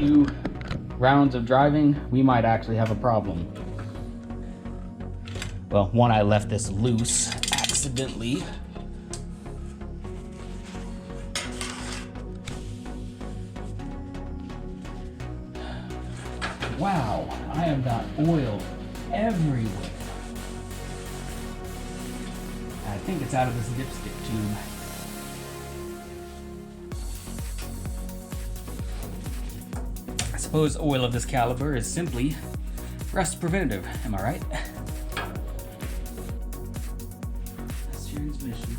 few rounds of driving, we might actually have a problem. Well, one, I left this loose accidentally. Wow, I have got oil everywhere. I think it's out of this dipstick tube. I suppose oil of this caliber is simply rust preventative, am I right? That's transmission.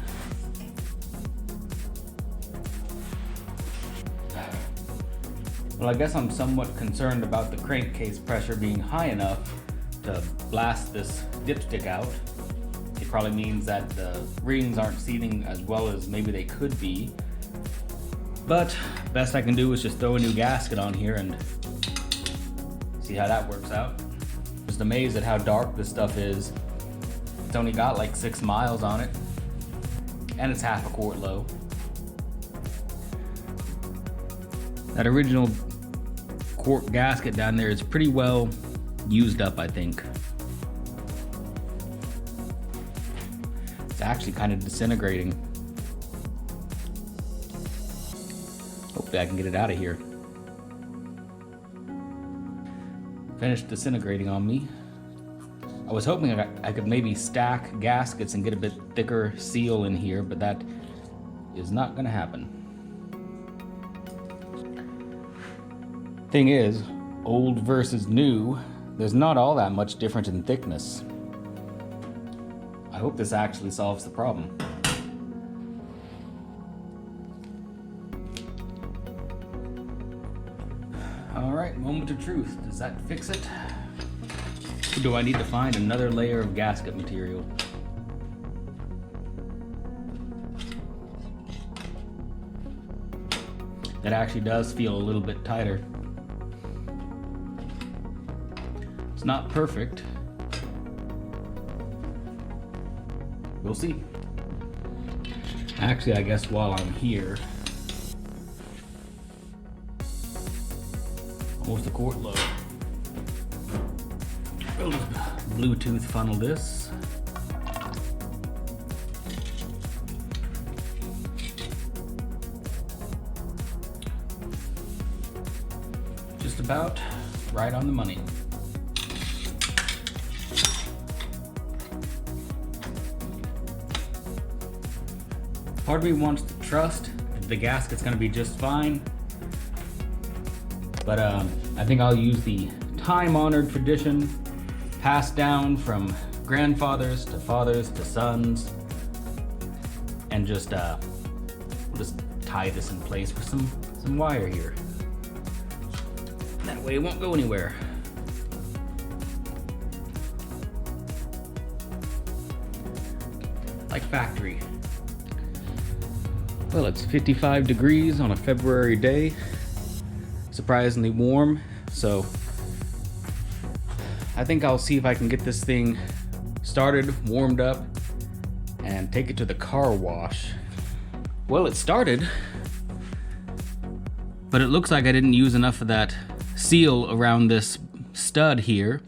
Well, I guess I'm somewhat concerned about the crankcase pressure being high enough to blast this dipstick out. It probably means that the rings aren't seating as well as maybe they could be. But best I can do is just throw a new gasket on here and see how that works out. Just amazed at how dark this stuff is. It's only got like 6 miles on it, and it's half a quart low. That original quart gasket down there is pretty well used up, I think. It's actually kind of disintegrating. Hopefully I can get it out of here. Finished disintegrating on me. I was hoping I could maybe stack gaskets and get a bit thicker seal in here, but that is not gonna happen. Thing is, old versus new, there's not all that much difference in thickness. I hope this actually solves the problem. Alright, moment of truth. Does that fix it? Or do I need to find another layer of gasket material? That actually does feel a little bit tighter. It's not perfect. We'll see. Actually, I guess while I'm here, almost a quart low. We'll just Bluetooth funnel this. Just about right on the money. Part of me wants to trust that the gasket's gonna be just fine, but I think I'll use the time-honored tradition passed down from grandfathers to fathers to sons, and just we'll just tie this in place with some wire here. That way it won't go anywhere. Like factory. Well, it's 55 degrees on a February day. Surprisingly warm, so I think I'll see if I can get this thing started, warmed up, and take it to the car wash. Well, it started, but it looks like I didn't use enough of that seal around this stud here,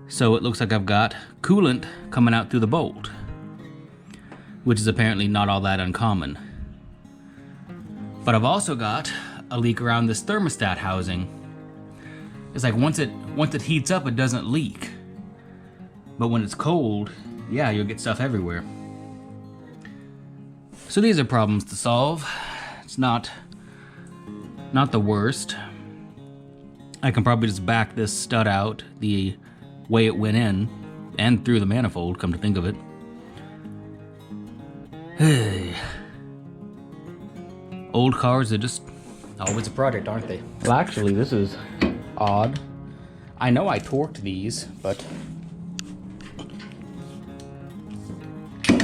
so it looks like I've got coolant coming out through the bolt, which is apparently not all that uncommon. But I've also got a leak around this thermostat housing. It's like once it heats up, it doesn't leak. But when it's cold, yeah, you'll get stuff everywhere. So these are problems to solve. It's not the worst. I can probably just back this stud out the way it went in and through the manifold, come to think of it. Hey. Old cars are just always a project, aren't they? Well, actually, this is odd. I know I torqued these, but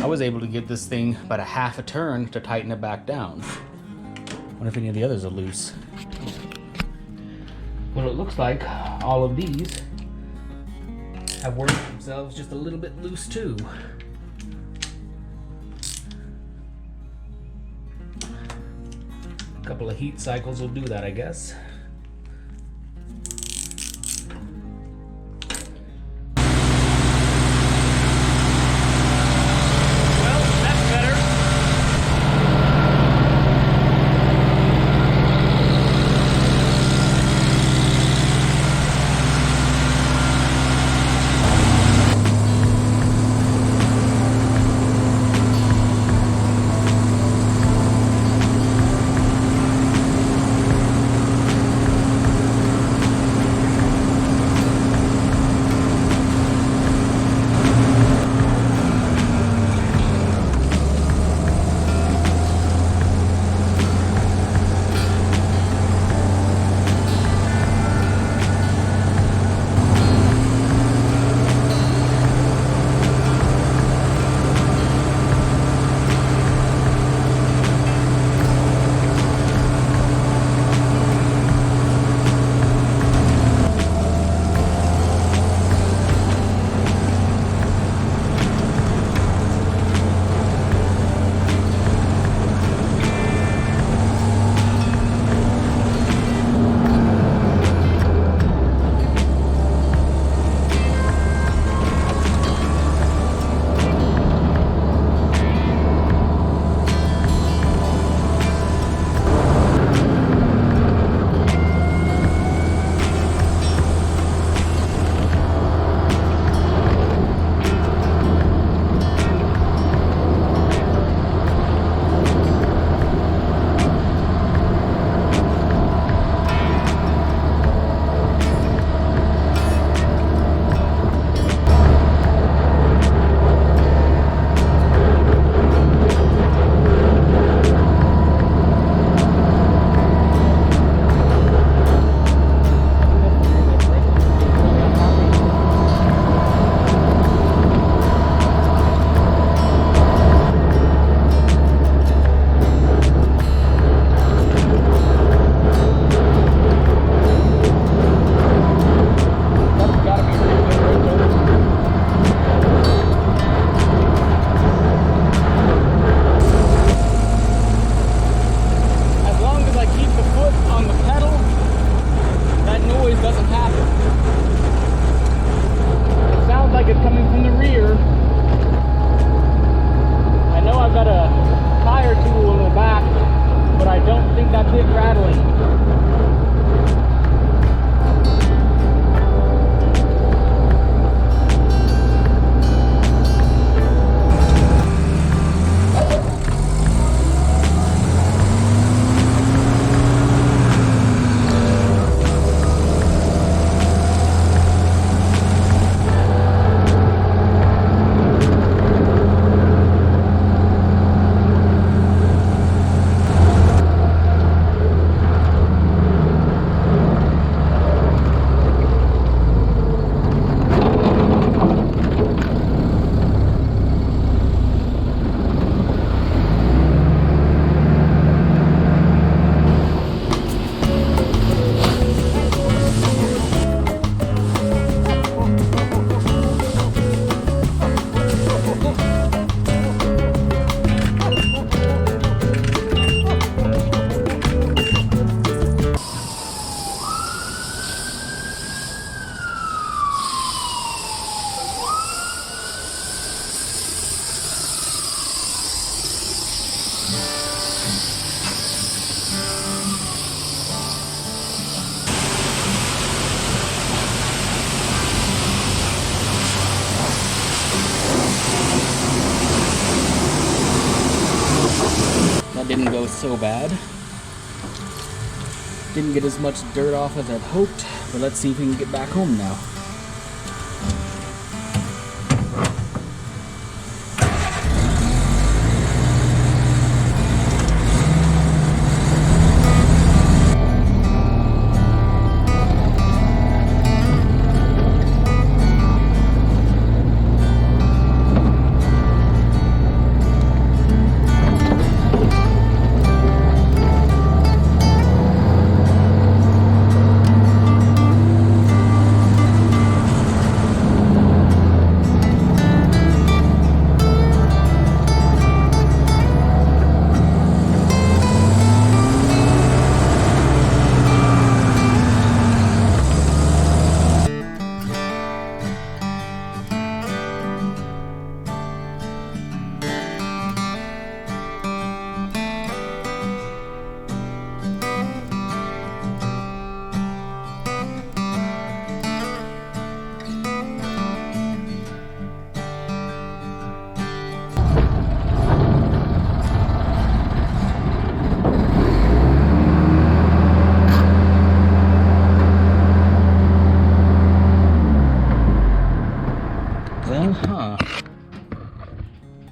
I was able to get this thing about a half a turn to tighten it back down. Wonder if any of the others are loose. Well, it looks like all of these have worked themselves just a little bit loose too. A couple of heat cycles will do that, I guess. didn't go so bad. Didn't get as much dirt off as I'd hoped, but let's see if we can get back home now.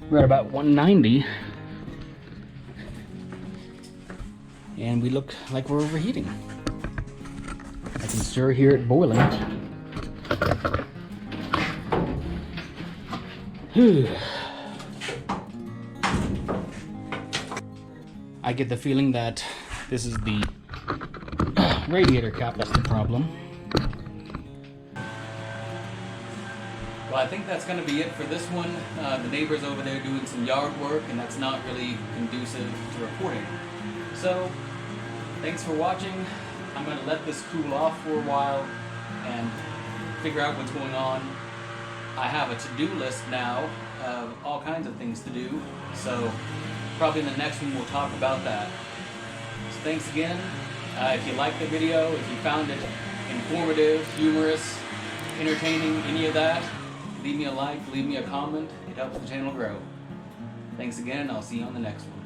We're at about 190, and we look like we're overheating. I can sure hear it boiling. I get the feeling that this is the radiator cap that's the problem. Well, I think that's going to be it for this one. The neighbor's over there doing some yard work, and that's not really conducive to reporting. So, thanks for watching. I'm going to let this cool off for a while and figure out what's going on. I have a to-do list now of all kinds of things to do, so probably in the next one we'll talk about that. So thanks again. If you liked the video, if you found it informative, humorous, entertaining, any of that, leave me a like, leave me a comment. It helps the channel grow. Thanks again, and I'll see you on the next one.